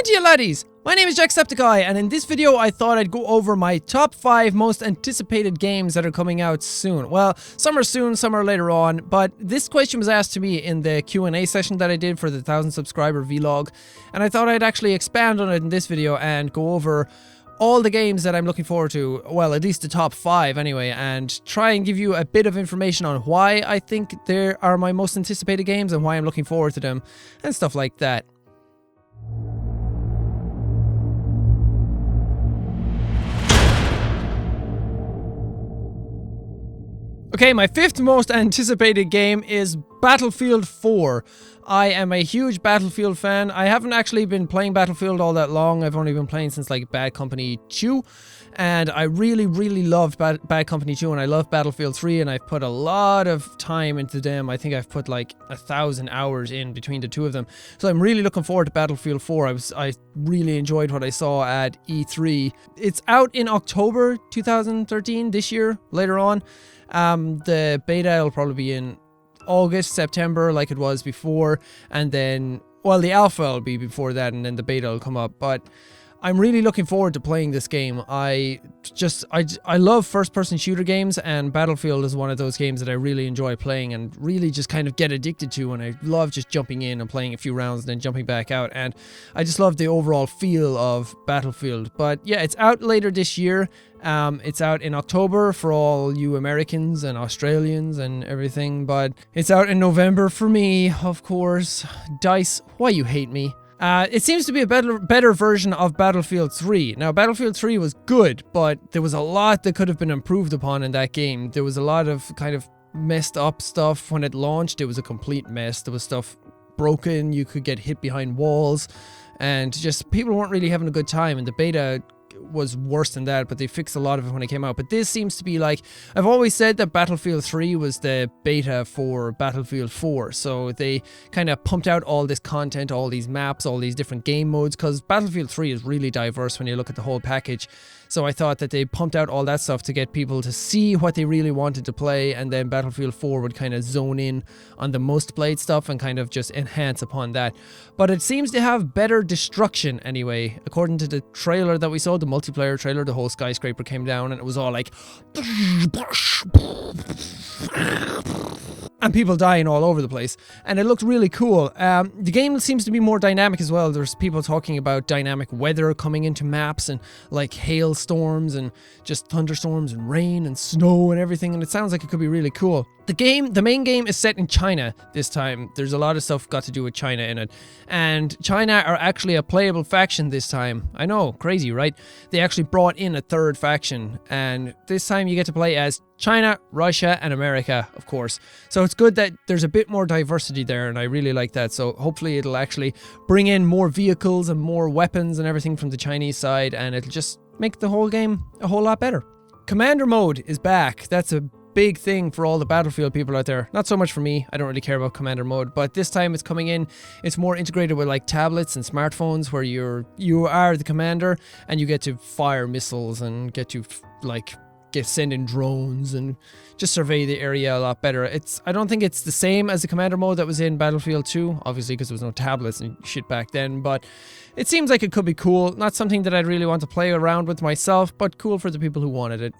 morning to you laddies! My name is Jacksepticeye, and in this video I thought I'd go over my top 5 most anticipated games that are coming out soon. Well, some are soon, some are later on, but this question was asked to me in the Q&A session that I did for the 1000 subscriber vlog, and I thought I'd actually expand on it in this video and go over all the games that I'm looking forward to, well, at least the top 5 anyway, and try and give you a bit of information on why I think they are my most anticipated games and why I'm looking forward to them, and stuff like that. Okay, my 5th most anticipated game is Battlefield 4. I am a huge Battlefield fan. I haven't actually been playing Battlefield all that long. I've only been playing since like Bad Company 2. And I really loved Bad Company 2, and I love Battlefield 3, and I've put a lot of time into them. I think I've put like 1,000 hours in between the two of them. So I'm really looking forward to Battlefield 4. I really enjoyed what I saw at E3. It's out in October 2013, this year, later on. The beta will probably be in August, September, like it was before, and then, well, the alpha will be before that, and then the beta will come up, but I'm really looking forward to playing this game. I love first-person shooter games, and Battlefield is one of those games that I really enjoy playing and really just kind of get addicted to, and I love just jumping in and playing a few rounds and then jumping back out, and I just love the overall feel of Battlefield. But yeah, it's out later this year. It's out in October for all you Americans and Australians and everything, but it's out in November for me, of course. DICE, why you hate me? It seems to be a better version of Battlefield 3. Now, Battlefield 3 was good, but there was a lot that could have been improved upon in that game. There was a lot of kind of messed up stuff when it launched. It was a complete mess. There was stuff broken. You could get hit behind walls, and just people weren't really having a good time, and the beta was worse than that, but they fixed a lot of it when it came out. But this seems to be like, I've always said that Battlefield 3 was the beta for Battlefield 4, so they kind of pumped out all this content, all these maps, all these different game modes, because Battlefield 3 is really diverse when you look at the whole package. So I thought that they pumped out all that stuff to get people to see what they really wanted to play, and then Battlefield 4 would kind of zone in on the most played stuff and kind of just enhance upon that. But it seems to have better destruction anyway. According to the trailer that we saw, the multiplayer trailer, the whole skyscraper came down and it was all like and people dying all over the place, and it looked really cool. The game seems to be more dynamic as well. There's people talking about dynamic weather coming into maps, and like hailstorms and just thunderstorms and rain and snow and everything, and it sounds like it could be really cool. The main game is set in China this time. There's a lot of stuff got to do with China in it, and China are actually a playable faction this time. I know, crazy, right? They actually brought in a third faction, and this time you get to play as China, Russia, and America, of course. So it's good that there's a bit more diversity there, and I really like that. So hopefully it'll actually bring in more vehicles and more weapons and everything from the Chinese side, and it'll just make the whole game a whole lot better. Commander mode is back. That's a big thing for all the Battlefield people out there. Not so much for me. I don't really care about Commander mode, but this time it's coming in. It's more integrated with like tablets and smartphones, where you are the commander and you get to fire missiles and get to like send in drones and just survey the area a lot better. I don't think it's the same as the commander mode that was in Battlefield 2, obviously, because there was no tablets and shit back then, but it seems like it could be cool. Not something that I'd really want to play around with myself, but cool for the people who wanted it.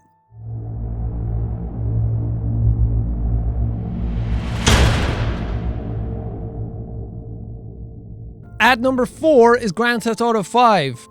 At number 4 is Grand Theft Auto 5.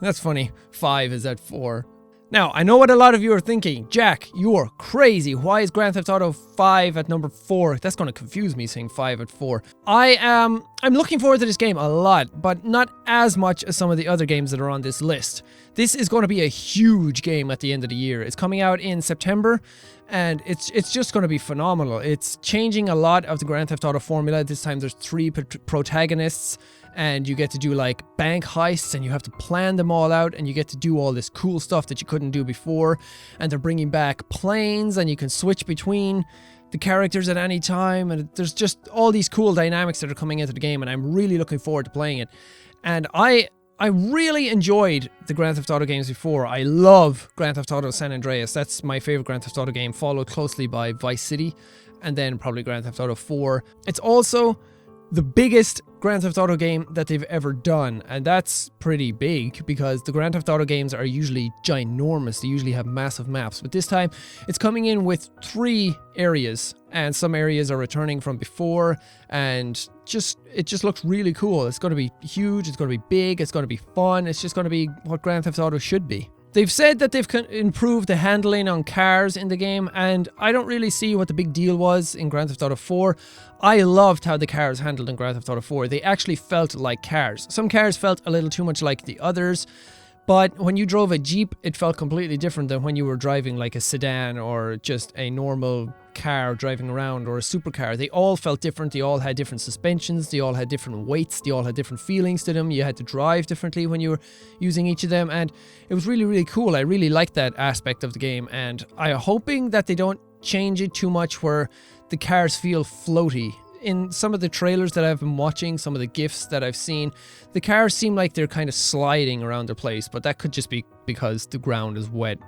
That's funny. 5 is at 4. Now, I know what a lot of you are thinking. Jack, you are crazy. Why is Grand Theft Auto 5 at number 4? That's going to confuse me saying 5 at 4. I'm looking forward to this game a lot, but not as much as some of the other games that are on this list. This is going to be a huge game at the end of the year. It's coming out in September, and it's just going to be phenomenal. It's changing a lot of the Grand Theft Auto formula. This time there's 3 protagonists, and you get to do like bank heists, and you have to plan them all out, and you get to do all this cool stuff that you couldn't do before. And they're bringing back planes, and you can switch between the characters at any time, and there's just all these cool dynamics that are coming into the game, and I'm really looking forward to playing it. And I really enjoyed the Grand Theft Auto games before. I love Grand Theft Auto San Andreas. That's my favorite Grand Theft Auto game, followed closely by Vice City, and then probably Grand Theft Auto 4. It's also the biggest Grand Theft Auto game that they've ever done, and that's pretty big because the Grand Theft Auto games are usually ginormous. They usually have massive maps, but this time it's coming in with 3 areas, and some areas are returning from before, and it just looks really cool. It's going to be huge, it's going to be big, it's going to be fun, it's just going to be what Grand Theft Auto should be. They've said that they've improved the handling on cars in the game, and I don't really see what the big deal was in Grand Theft Auto 4. I loved how the cars handled in Grand Theft Auto 4. They actually felt like cars. Some cars felt a little too much like the others, but when you drove a Jeep, it felt completely different than when you were driving like a sedan or just a normal car driving around or a supercar. They all felt different. They all had different suspensions. They all had different weights. They all had different feelings to them. You had to drive differently when you were using each of them, and it was really, really cool. I really liked that aspect of the game, and I'm hoping that they don't change it too much where the cars feel floaty. In some of the trailers that I've been watching, some of the GIFs that I've seen, the cars seem like they're kind of sliding around their place, but that could just be because the ground is wet.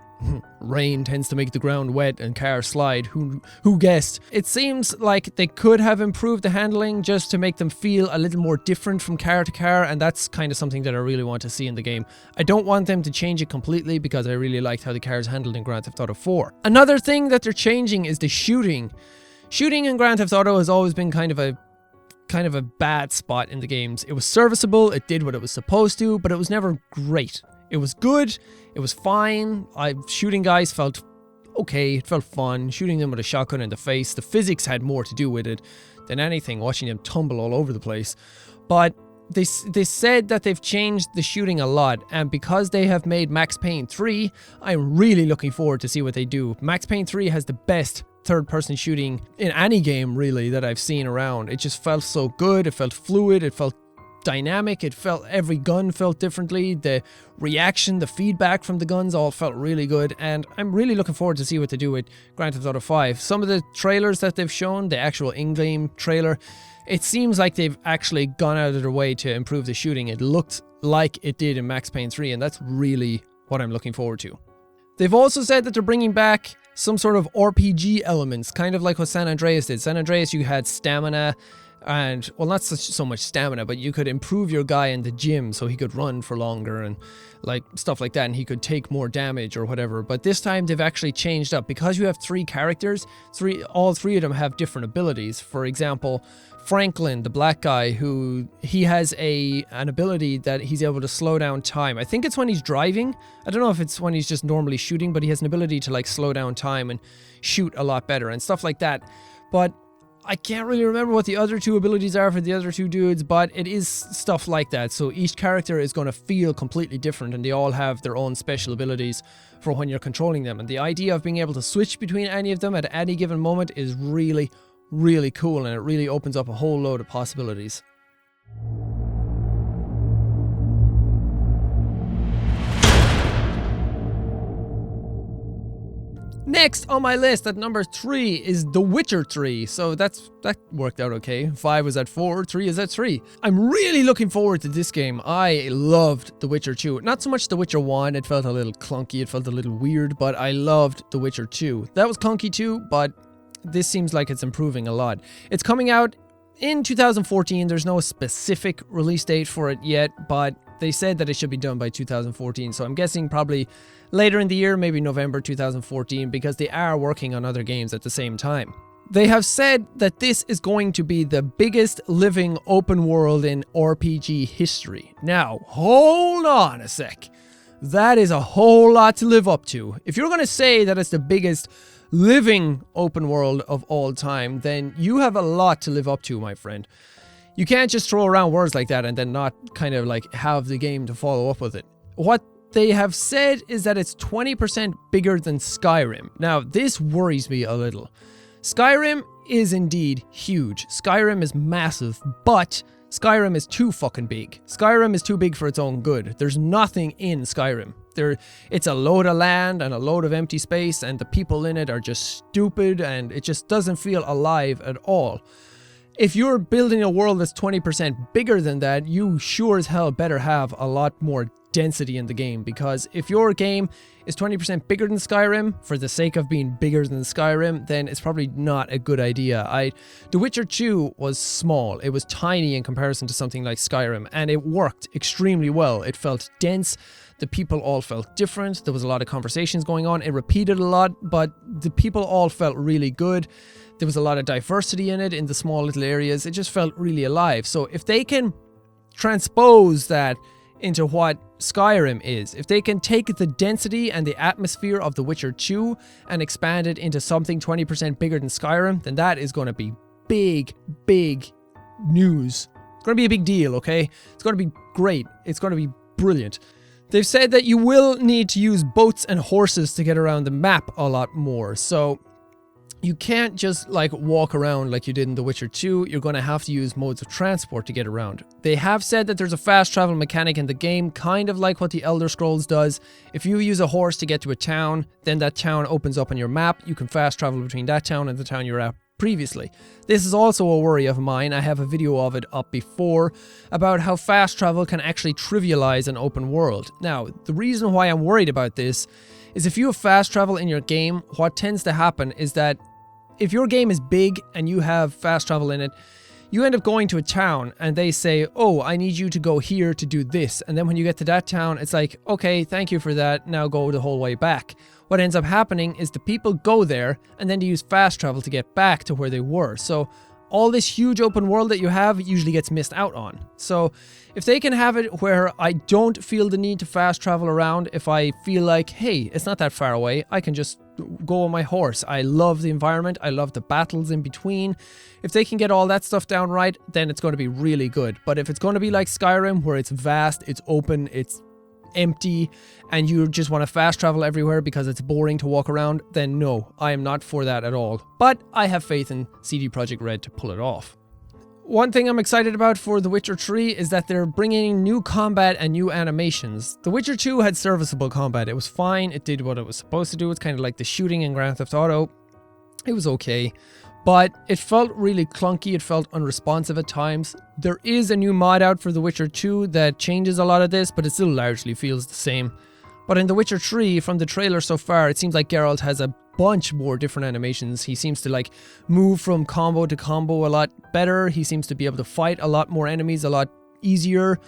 Rain tends to make the ground wet and cars slide. Who guessed? It seems like they could have improved the handling just to make them feel a little more different from car to car, and that's kind of something that I really want to see in the game. I don't want them to change it completely because I really liked how the cars handled in Grand Theft Auto 4. Another thing that they're changing is the shooting. Shooting in Grand Theft Auto has always been kind of a bad spot in the games. It was serviceable, it did what it was supposed to, but it was never great. It was good, it was fine. Shooting guys felt okay, it felt fun. Shooting them with a shotgun in the face, the physics had more to do with it than anything, watching them tumble all over the place. But they said that they've changed the shooting a lot, and because they have made Max Payne 3, I'm really looking forward to see what they do. Max Payne 3 has the best third-person shooting in any game, really, that I've seen around. It just felt so good, it felt fluid, it felt dynamic, every gun felt differently, the reaction, the feedback from the guns all felt really good, and I'm really looking forward to see what they do with Grand Theft Auto 5. Some of the trailers that they've shown, the actual in-game trailer, it seems like they've actually gone out of their way to improve the shooting. It looked like it did in Max Payne 3, and that's really what I'm looking forward to. They've also said that they're bringing back some sort of RPG elements, kind of like what San Andreas did. San Andreas, you had stamina, and, well, not so much stamina, but you could improve your guy in the gym so he could run for longer and like stuff like that, and he could take more damage or whatever. But this time they've actually changed up. Because you have 3 characters, all 3 of them have different abilities. For example, Franklin, the black guy, he has an ability that he's able to slow down time. I think it's when he's driving. I don't know if it's when he's just normally shooting, but he has an ability to like slow down time and shoot a lot better and stuff like that. But I can't really remember what the other 2 abilities are for the other 2 dudes, but it is stuff like that. So each character is going to feel completely different, and they all have their own special abilities for when you're controlling them. And the idea of being able to switch between any of them at any given moment is really, really cool, and it really opens up a whole load of possibilities. Next on my list at number 3 is The Witcher 3. So that worked out okay. 5 was at 4, 3 is at 3. I'm really looking forward to this game. I loved The Witcher 2. Not so much The Witcher 1, it felt a little clunky, it felt a little weird, but I loved The Witcher 2. That was clunky too, but this seems like it's improving a lot. It's coming out in 2014. There's no specific release date for it yet, but they said that it should be done by 2014. So I'm guessing probably later in the year, maybe November 2014, because they are working on other games at the same time. They have said that this is going to be the biggest living open world in RPG history. Now, hold on a sec. That is a whole lot to live up to. If you're going to say that it's the biggest living open world of all time, then you have a lot to live up to, my friend. You can't just throw around words like that and then not kind of like have the game to follow up with it. What they have said is that it's 20% bigger than Skyrim. Now, this worries me a little. Skyrim is indeed huge. Skyrim is massive, but Skyrim is too fucking big. Skyrim is too big for its own good. There's nothing in Skyrim. It's a load of land and a load of empty space, and the people in it are just stupid, and it just doesn't feel alive at all. If you're building a world that's 20% bigger than that, you sure as hell better have a lot more density in the game, because if your game is 20% bigger than Skyrim for the sake of being bigger than Skyrim, then it's probably not a good idea. The Witcher 2 was small. It was tiny in comparison to something like Skyrim, and it worked extremely well. It felt dense. The people all felt different. There was a lot of conversations going on. It repeated a lot, but the people all felt really good. There was a lot of diversity in it, in the small little areas. It just felt really alive. So if they can transpose that into what Skyrim is, if they can take the density and the atmosphere of The Witcher 2 and expand it into something 20% bigger than Skyrim, then that is going to be big, big news. It's going to be a big deal, okay? It's going to be great. It's going to be brilliant. They've said that you will need to use boats and horses to get around the map a lot more, so you can't just like walk around like you did in The Witcher 2. You're going to have to use modes of transport to get around. They have said that there's a fast travel mechanic in the game, kind of like what the Elder Scrolls does. If you use a horse to get to a town, then that town opens up on your map. You can fast travel between that town and the town you're at previously. This is also a worry of mine. I have a video of it up before about how fast travel can actually trivialize an open world. Now, the reason why I'm worried about this is if you have fast travel in your game, what tends to happen is that if your game is big and you have fast travel in it, you end up going to a town and they say, oh, I need you to go here to do this. And then when you get to that town, it's like, okay, thank you for that. Now go the whole way back. What ends up happening is the people go there and then they use fast travel to get back to where they were. So all this huge open world that you have usually gets missed out on. So if they can have it where I don't feel the need to fast travel around, if I feel like, hey, it's not that far away, I can just go on my horse. I love the environment. I love the battles in between. If they can get all that stuff down right, then it's going to be really good. But if it's going to be like Skyrim, where it's vast, it's open, it's empty, and you just want to fast travel everywhere because it's boring to walk around, then no, I am not for that at all. But I have faith in CD Projekt Red to pull it off. One thing I'm excited about for The Witcher 3 is that they're bringing new combat and new animations. The Witcher 2 had serviceable combat. It was fine. It did what it was supposed to do. It's kind of like the shooting in Grand Theft Auto. It was okay, but it felt really clunky. It felt unresponsive at times. There is a new mod out for The Witcher 2 that changes a lot of this, but it still largely feels the same. But in The Witcher 3, from the trailer so far, it seems like Geralt has a bunch more different animations. He seems to like move from combo to combo a lot better. He seems to be able to fight a lot more enemies a lot easier.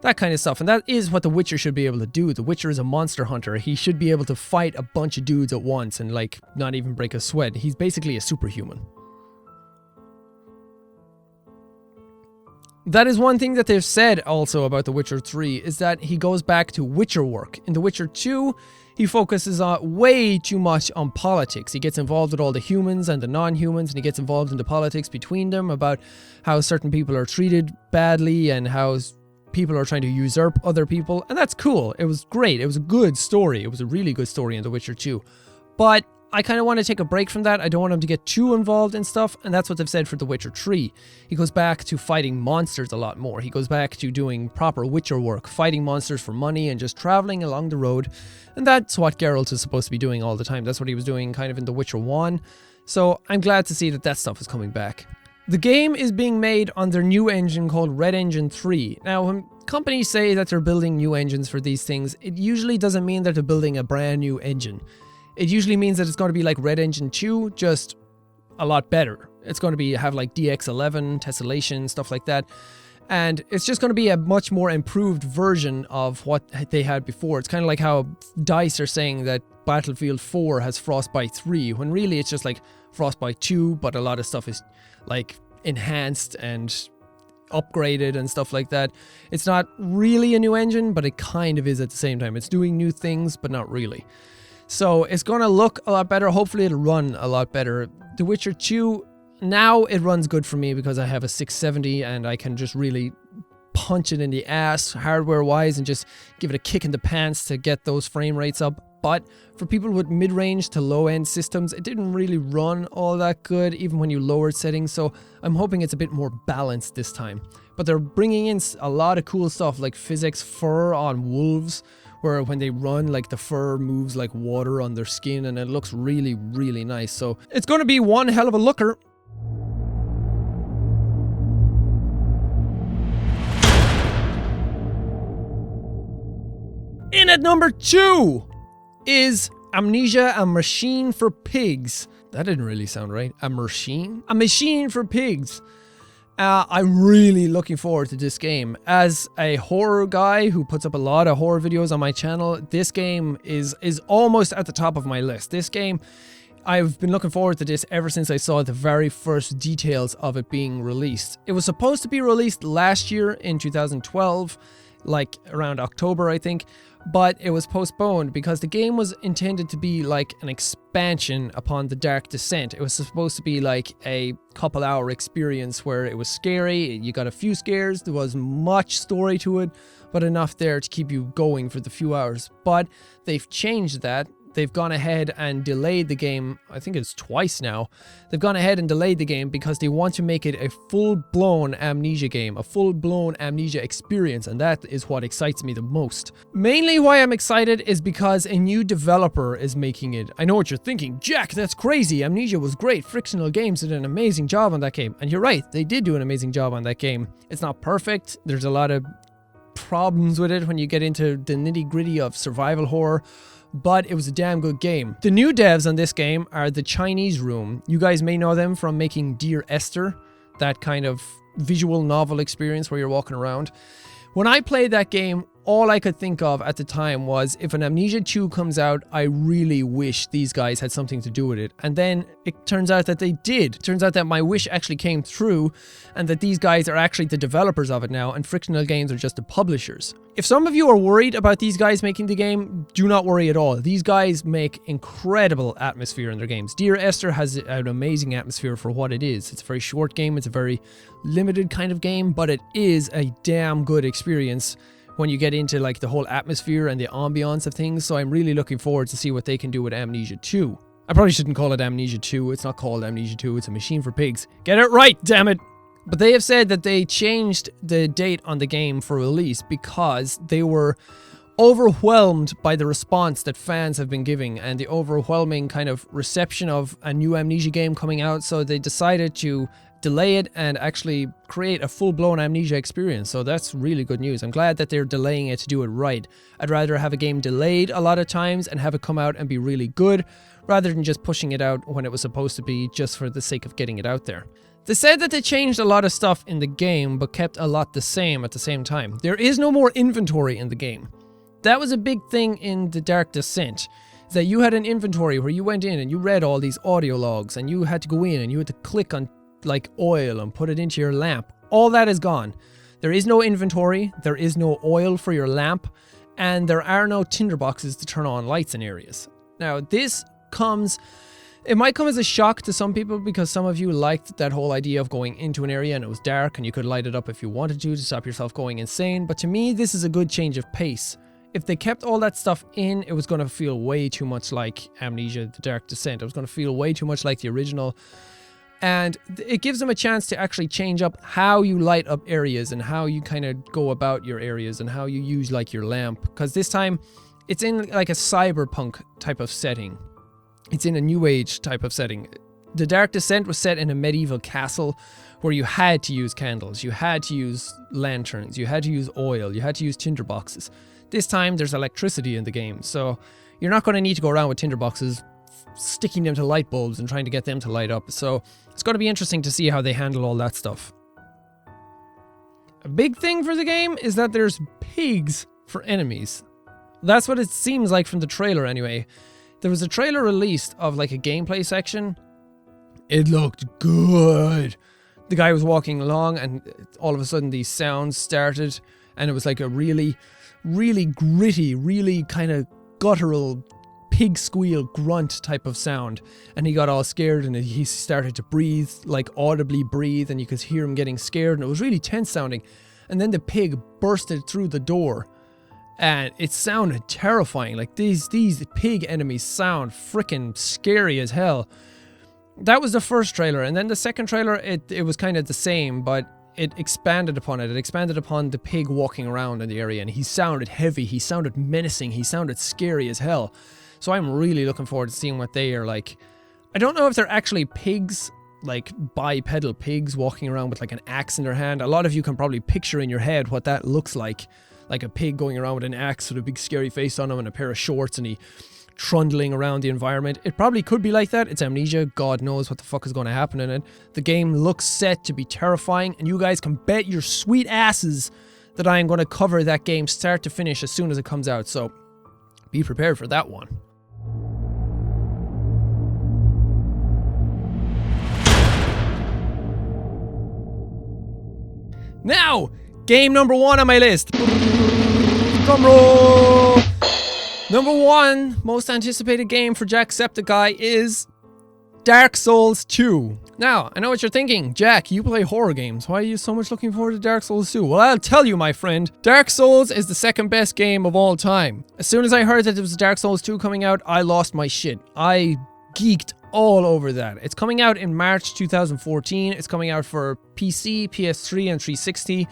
That kind of stuff. And that is what The Witcher should be able to do. The Witcher is a monster hunter. He should be able to fight a bunch of dudes at once and like not even break a sweat. He's basically a superhuman. That is one thing that they've said also about The Witcher 3 is that he goes back to Witcher work. In The Witcher 2, he focuses on way too much on politics. He gets involved with all the humans and the non-humans, and he gets involved in the politics between them about how certain people are treated badly and how people are trying to usurp other people. And that's cool. It was great. It was a good story. It was a really good story in The Witcher 2. But I kind of want to take a break from that. I don't want him to get too involved in stuff, and that's what they've said for The Witcher 3. He goes back to fighting monsters a lot more. He goes back to doing proper Witcher work, fighting monsters for money and just traveling along the road. And that's what Geralt is supposed to be doing all the time. That's what he was doing kind of in The Witcher 1. So I'm glad to see that that stuff is coming back. The game is being made on their new engine called Red Engine 3. Now, when companies say that they're building new engines for these things, it usually doesn't mean that they're building a brand new engine. It usually means that it's going to be like Red Engine 2, just a lot better. It's going to have like DX11, tessellation, stuff like that. And it's just going to be a much more improved version of what they had before. It's kind of like how DICE are saying that Battlefield 4 has Frostbite 3, when really it's just like Frostbite 2, but a lot of stuff is like enhanced and upgraded and stuff like that. It's not really a new engine, but it kind of is at the same time. It's doing new things, but not really. So it's going to look a lot better. Hopefully it'll run a lot better. The Witcher 2, now it runs good for me because I have a 670 and I can just really punch it in the ass hardware-wise and just give it a kick in the pants to get those frame rates up. But for people with mid-range to low-end systems, it didn't really run all that good, even when you lowered settings. So I'm hoping it's a bit more balanced this time. But they're bringing in a lot of cool stuff like physics fur on wolves, where when they run, like the fur moves like water on their skin and it looks really, really nice. So it's going to be one hell of a looker. In at number 2 is Amnesia, a machine for pigs. That didn't really sound right. A machine? A machine for pigs. I'm really looking forward to this game. As a horror guy who puts up a lot of horror videos on my channel, this game is almost at the top of my list. This game, I've been looking forward to this ever since I saw the very first details of it being released. It was supposed to be released last year in 2012, like around October, I think. But it was postponed because the game was intended to be like an expansion upon The Dark Descent. It was supposed to be like a couple hour experience where it was scary, you got a few scares, there was much story to it, but enough there to keep you going for the few hours. But they've changed that. They've gone ahead and delayed the game, I think it's twice now. They've gone ahead and delayed the game because they want to make it a full-blown Amnesia game, a full-blown Amnesia experience, and that is what excites me the most. Mainly why I'm excited is because a new developer is making it. I know what you're thinking, Jack, that's crazy, Amnesia was great, Frictional Games did an amazing job on that game. And you're right, they did do an amazing job on that game. It's not perfect, there's a lot of problems with it when you get into the nitty-gritty of survival horror, but it was a damn good game. The new devs on this game are the Chinese Room. You guys may know them from making Dear Esther, that kind of visual novel experience where you're walking around. When I played that game, all I could think of at the time was, if an Amnesia 2 comes out, I really wish these guys had something to do with it. And then it turns out that they did. It turns out that my wish actually came through, and that these guys are actually the developers of it now, and Frictional Games are just the publishers. If some of you are worried about these guys making the game, do not worry at all. These guys make incredible atmosphere in their games. Dear Esther has an amazing atmosphere for what it is. It's a very short game, it's a very limited kind of game, but it is a damn good experience when you get into like the whole atmosphere and the ambiance of things. So I'm really looking forward to see what they can do with Amnesia 2. I probably shouldn't call it Amnesia 2. It's not called Amnesia 2. It's a machine for pigs. Get it right, damn it. But they have said that they changed the date on the game for release because they were overwhelmed by the response that fans have been giving and the overwhelming kind of reception of a new Amnesia game coming out. So they decided to delay it and actually create a full-blown Amnesia experience. So that's really good news. I'm glad that they're delaying it to do it right. I'd rather have a game delayed a lot of times and have it come out and be really good, rather than just pushing it out when it was supposed to be just for the sake of getting it out there. They said that they changed a lot of stuff in the game, but kept a lot the same at the same time. There is no more inventory in the game. That was a big thing in The Dark Descent, that you had an inventory where you went in and you read all these audio logs, and you had to go in and you had to click on like oil and put it into your lamp. All that is gone. There is no inventory, there is no oil for your lamp, and there are no tinderboxes to turn on lights in areas. Now this it might come as a shock to some people because some of you liked that whole idea of going into an area and it was dark and you could light it up if you wanted to stop yourself going insane, but to me this is a good change of pace. If they kept all that stuff in, it was going to feel way too much like Amnesia: The Dark Descent. It was going to feel way too much like the original. And it gives them a chance to actually change up how you light up areas and how you kind of go about your areas and how you use like your lamp. Because this time it's in like a cyberpunk type of setting. It's in a new age type of setting. The Dark Descent was set in a medieval castle where you had to use candles, you had to use lanterns, you had to use oil, you had to use tinderboxes. This time there's electricity in the game, so you're not going to need to go around with tinderboxes sticking them to light bulbs and trying to get them to light up. So it's going to be interesting to see how they handle all that stuff. A big thing for the game is that there's pigs for enemies. That's what it seems like from the trailer anyway. There was a trailer released of like a gameplay section. It looked good. The guy was walking along and all of a sudden these sounds started and it was like a really, really gritty, really kind of guttural pig squeal grunt type of sound, and he got all scared and he started to breathe, like audibly breathe, and you could hear him getting scared and it was really tense sounding. And then the pig bursted through the door and it sounded terrifying. Like these pig enemies sound freaking scary as hell. That was the first trailer, and then the second trailer it was kind of the same, but it expanded upon it. It expanded upon the pig walking around in the area, and he sounded heavy, he sounded menacing, he sounded scary as hell. So I'm really looking forward to seeing what they are like. I don't know if they're actually pigs, like bipedal pigs walking around with like an axe in their hand. A lot of you can probably picture in your head what that looks like like a pig going around with an axe with a big scary face on him and a pair of shorts, and he trundling around the environment. It probably could be like that. It's Amnesia. God knows what the fuck is going to happen in it. The game looks set to be terrifying, and you guys can bet your sweet asses that I am going to cover that game start to finish as soon as it comes out. So be prepared for that one. Now, game number 1 on my list. Drum roll. Number 1 most anticipated game for Jacksepticeye is Dark Souls 2. Now, I know what you're thinking. Jack, you play horror games. Why are you so much looking forward to Dark Souls 2? Well, I'll tell you, my friend. Dark Souls is the second best game of all time. As soon as I heard that there was Dark Souls 2 coming out, I lost my shit. I geeked all over that. It's coming out in March 2014. It's coming out for PC, PS3, and 360.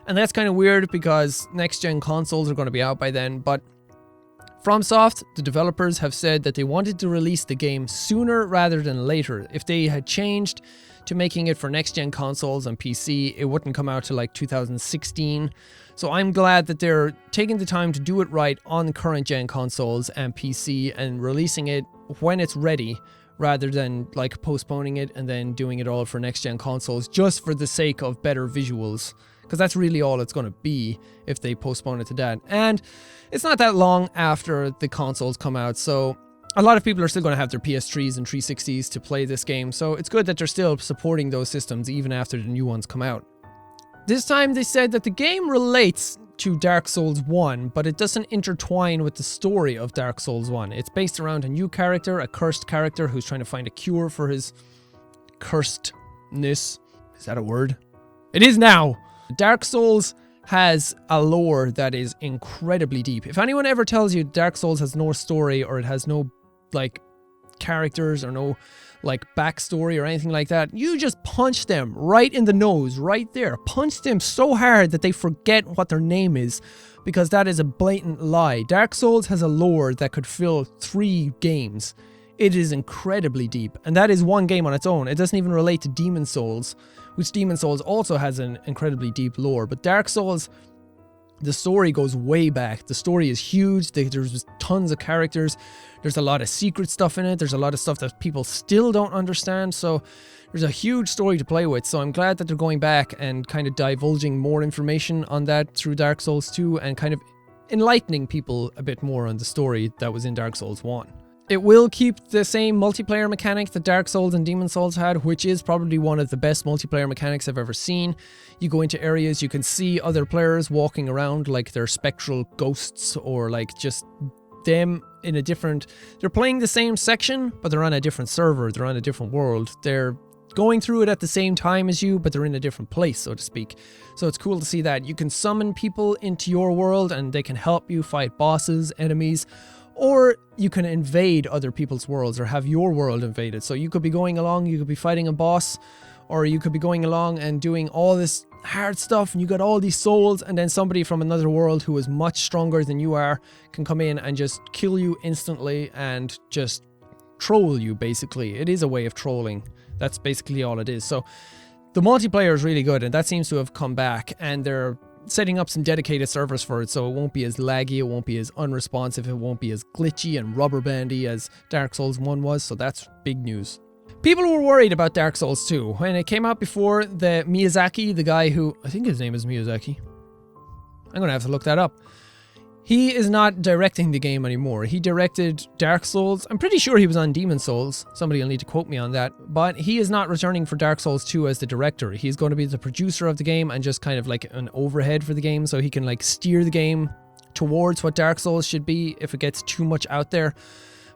And that's kind of weird because next-gen consoles are going to be out by then, but FromSoft, the developers, have said that they wanted to release the game sooner rather than later. If they had changed to making it for next-gen consoles and PC, it wouldn't come out to like 2016. So I'm glad that they're taking the time to do it right on current-gen consoles and PC and releasing it when it's ready, rather than like postponing it and then doing it all for next-gen consoles just for the sake of better visuals. Because that's really all it's going to be if they postpone it to that. And it's not that long after the consoles come out, so a lot of people are still going to have their PS3s and 360s to play this game, so it's good that they're still supporting those systems even after the new ones come out. This time they said that the game relates to Dark Souls 1, but it doesn't intertwine with the story of Dark Souls 1. It's based around a new character, a cursed character who's trying to find a cure for his cursedness. Is that a word? It is now! Dark Souls has a lore that is incredibly deep. If anyone ever tells you Dark Souls has no story, or it has no, like, characters, or no, like, backstory or anything like that, you just punch them right in the nose, right there. Punch them so hard that they forget what their name is, because that is a blatant lie. Dark Souls has a lore that could fill 3 games. It is incredibly deep, and that is one game on its own. It doesn't even relate to Demon Souls, which Demon Souls also has an incredibly deep lore. But Dark Souls, the story goes way back. The story is huge. There's tons of characters. There's a lot of secret stuff in it. There's a lot of stuff that people still don't understand. So there's a huge story to play with. So I'm glad that they're going back and kind of divulging more information on that through Dark Souls 2 and kind of enlightening people a bit more on the story that was in Dark Souls 1. It will keep the same multiplayer mechanic that Dark Souls and Demon Souls had, which is probably one of the best multiplayer mechanics I've ever seen. You go into areas, you can see other players walking around like they're spectral ghosts, or like just them in a different... They're playing the same section, but they're on a different server, they're on a different world. They're going through it at the same time as you, but they're in a different place, so to speak. So it's cool to see that. You can summon people into your world and they can help you fight bosses, enemies, or you can invade other people's worlds or have your world invaded. So you could be going along, you could be fighting a boss, or you could be going along and doing all this hard stuff and you got all these souls, and then somebody from another world who is much stronger than you are can come in and just kill you instantly and just troll you, basically. It is a way of trolling. That's basically all it is. So the multiplayer is really good, and that seems to have come back, and they're setting up some dedicated servers for it, so it won't be as laggy, it won't be as unresponsive, it won't be as glitchy and rubber bandy as Dark Souls 1 was, so that's big news. People were worried about Dark Souls 2. When it came out before, the Miyazaki, the guy who... I think his name is Miyazaki. I'm gonna have to look that up. He is not directing the game anymore. He directed Dark Souls. I'm pretty sure he was on Demon Souls. Somebody will need to quote me on that. But he is not returning for Dark Souls 2 as the director. He's going to be the producer of the game and just kind of like an overhead for the game, so he can like steer the game towards what Dark Souls should be if it gets too much out there.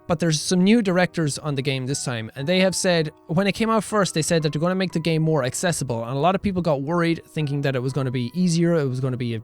But there's some new directors on the game this time, and they have said, when it came out first, they said that they're going to make the game more accessible, and a lot of people got worried thinking that it was going to be easier, it was going to be a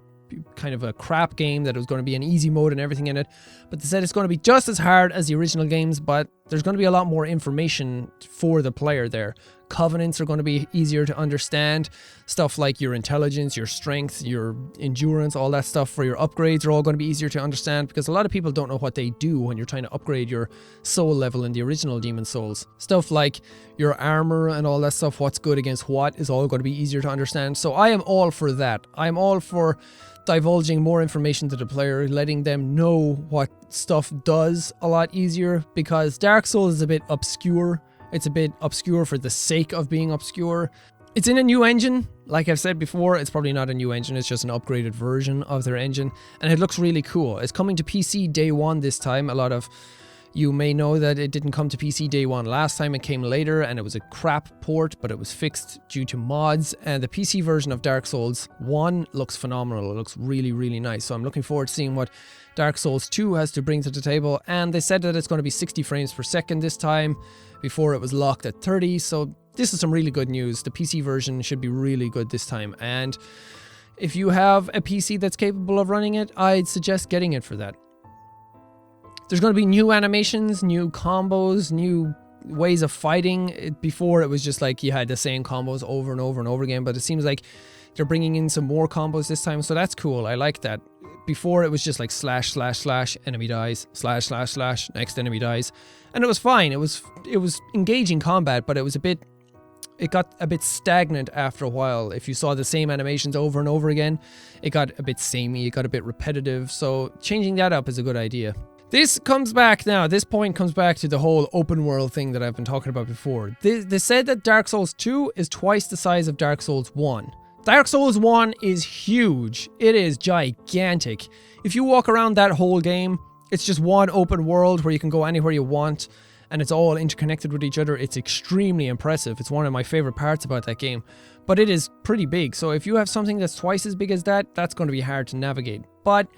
kind of a crap game, that it was going to be an easy mode and everything in it, but they said it's going to be just as hard as the original games, but There's going to be a lot more information for the player there. Covenants are going to be easier to understand. Stuff like your intelligence, your strength, your endurance, all that stuff for your upgrades are all going to be easier to understand, because a lot of people don't know what they do when you're trying to upgrade your soul level in the original Demon Souls. Stuff like your armor and all that stuff, what's good against what, is all going to be easier to understand. So I am all for that. I'm all for divulging more information to the player, letting them know what stuff does a lot easier, because Dark Souls is a bit obscure. It's a bit obscure for the sake of being obscure. It's in a new engine. Like I've said before, it's probably not a new engine, it's just an upgraded version of their engine, and it looks really cool. It's coming to PC day one this time. A lot of you may know that it didn't come to PC day one last time, it came later, and it was a crap port, but it was fixed due to mods, and the PC version of Dark Souls 1 looks phenomenal. It looks really, really nice, so I'm looking forward to seeing what Dark Souls 2 has to bring to the table, and they said that it's going to be 60 frames per second this time. Before it was locked at 30, so this is some really good news. The PC version should be really good this time, and if you have a PC that's capable of running it, I'd suggest getting it for that. There's going to be new animations, new combos, new ways of fighting. Before it was just like you had the same combos over and over and over again, but it seems like they're bringing in some more combos this time, so that's cool. I like that. Before it was just like slash slash slash, enemy dies, slash slash slash, next enemy dies, and it was fine. It was engaging combat, but it got a bit stagnant after a while. If you saw the same animations over and over again, it got a bit samey, it got a bit repetitive, so changing that up is a good idea. This comes back now, this point comes back to the whole open world thing that I've been talking about before. They said that Dark Souls 2 is twice the size of Dark Souls 1. Dark Souls 1 is huge. It is gigantic. If you walk around that whole game, it's just one open world where you can go anywhere you want, and it's all interconnected with each other. It's extremely impressive. It's one of my favorite parts about that game, but it is pretty big. So if you have something that's twice as big as that, that's going to be hard to navigate. But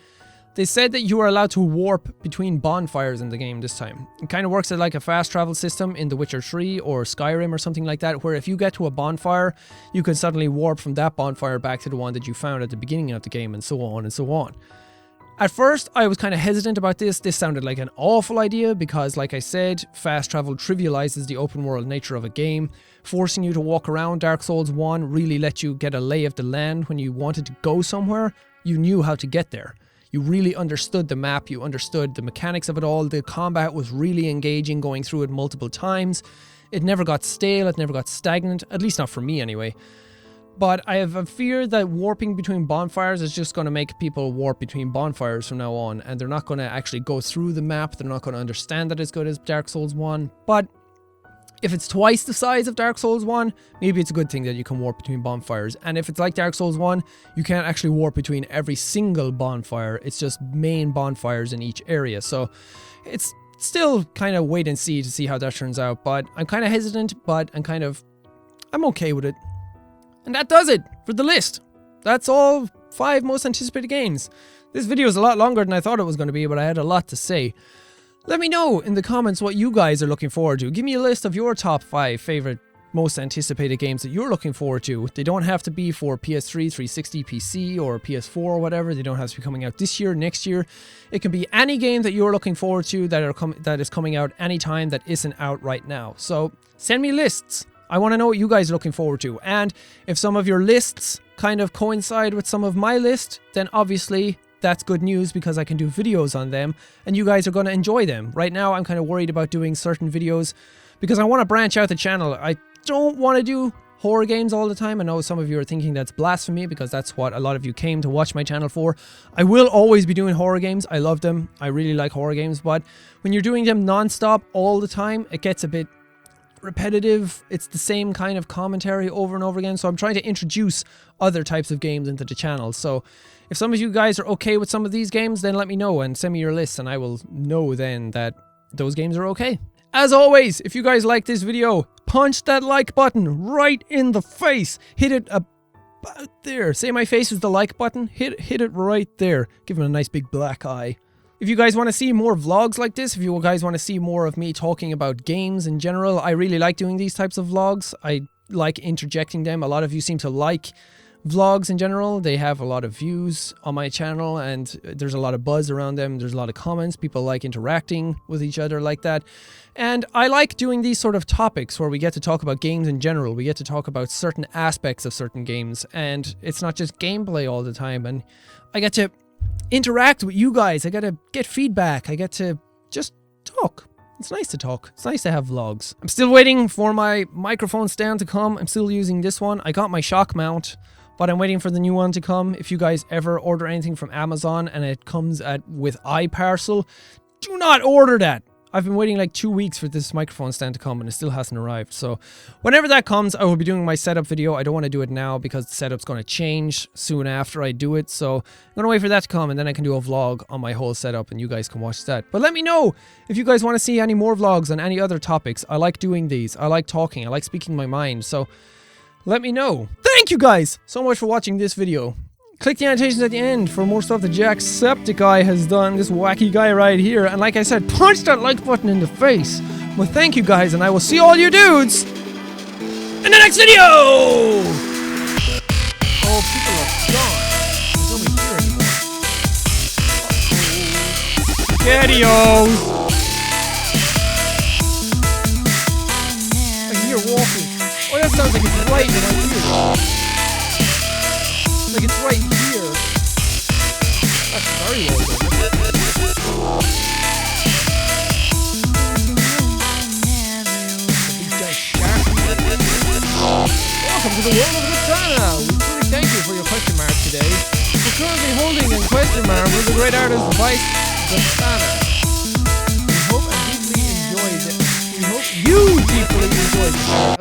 they said that you are allowed to warp between bonfires in the game this time. It kind of works like a fast travel system in The Witcher 3 or Skyrim or something like that, where if you get to a bonfire, you can suddenly warp from that bonfire back to the one that you found at the beginning of the game, and so on and so on. At first, I was kind of hesitant about this. This sounded like an awful idea because, like I said, fast travel trivializes the open world nature of a game. Forcing you to walk around Dark Souls 1 really let you get a lay of the land. When you wanted to go somewhere, you knew how to get there. You really understood the map, you understood the mechanics of it all. The combat was really engaging, going through it multiple times. It never got stale, it never got stagnant, at least not for me anyway. But I have a fear that warping between bonfires is just going to make people warp between bonfires from now on, and they're not going to actually go through the map, they're not going to understand that as good as Dark Souls 1. But if it's twice the size of Dark Souls 1, maybe it's a good thing that you can warp between bonfires. And if it's like Dark Souls 1, you can't actually warp between every single bonfire. It's just main bonfires in each area. So it's still kind of wait and see to see how that turns out. But I'm kind of hesitant, but I'm okay with it. And that does it for the list. That's all 5 most anticipated games. This video is a lot longer than I thought it was going to be, but I had a lot to say. Let me know in the comments what you guys are looking forward to. Give me a list of your top 5 favorite, most anticipated games that you're looking forward to. They don't have to be for PS3, 360, PC, or PS4 or whatever. They don't have to be coming out this year, next year. It can be any game that you're looking forward to that is coming out anytime that isn't out right now. So send me lists. I want to know what you guys are looking forward to. And if some of your lists kind of coincide with some of my list, then obviously that's good news because I can do videos on them and you guys are going to enjoy them. Right now, I'm kind of worried about doing certain videos because I want to branch out the channel. I don't want to do horror games all the time. I know some of you are thinking that's blasphemy because that's what a lot of you came to watch my channel for. I will always be doing horror games. I love them. I really like horror games, but when you're doing them non-stop all the time, it gets a bit repetitive. It's the same kind of commentary over and over again. So I'm trying to introduce other types of games into the channel. So if some of you guys are okay with some of these games, then let me know and send me your list and I will know then that those games are okay. As always, if you guys like this video, punch that like button right in the face. Hit it about there. Say my face is the like button. Hit it right there. Give it a nice big black eye. If you guys want to see more vlogs like this, if you guys want to see more of me talking about games in general, I really like doing these types of vlogs. I like interjecting them. A lot of you seem to like vlogs in general. They have a lot of views on my channel, and there's a lot of buzz around them. There's a lot of comments. People like interacting with each other like that. And I like doing these sort of topics where we get to talk about games in general. We get to talk about certain aspects of certain games, and it's not just gameplay all the time. And I get to interact with you guys. I get to get feedback. I get to just talk. It's nice to talk. It's nice to have vlogs. I'm still waiting for my microphone stand to come. I'm still using this one. I got my shock mount, but I'm waiting for the new one to come. If you guys ever order anything from Amazon and it comes with iParcel, do not order that. I've been waiting like 2 weeks for this microphone stand to come and it still hasn't arrived. So whenever that comes, I will be doing my setup video. I don't want to do it now because the setup's going to change soon after I do it. So I'm going to wait for that to come and then I can do a vlog on my whole setup and you guys can watch that. But let me know if you guys want to see any more vlogs on any other topics. I like doing these. I like talking. I like speaking my mind. So let me know. Thank you guys so much for watching this video. Click the annotations at the end for more stuff that Jacksepticeye has done, this wacky guy right here. And like I said, punch that like button in the face. Well, thank you guys, and I will see all you dudes in the next video! Oh, people are gone. There's nobody here anymore. Daddy-os! I can hear walking. Oh, that sounds like it's right in my ears. Like it's right here. That's very well done. Welcome to the world of Katana. We truly thank you for your question mark today. We're currently holding in question mark with the great artist Vice Katana. We hope and deeply enjoyed it. We hope you deeply enjoyed it.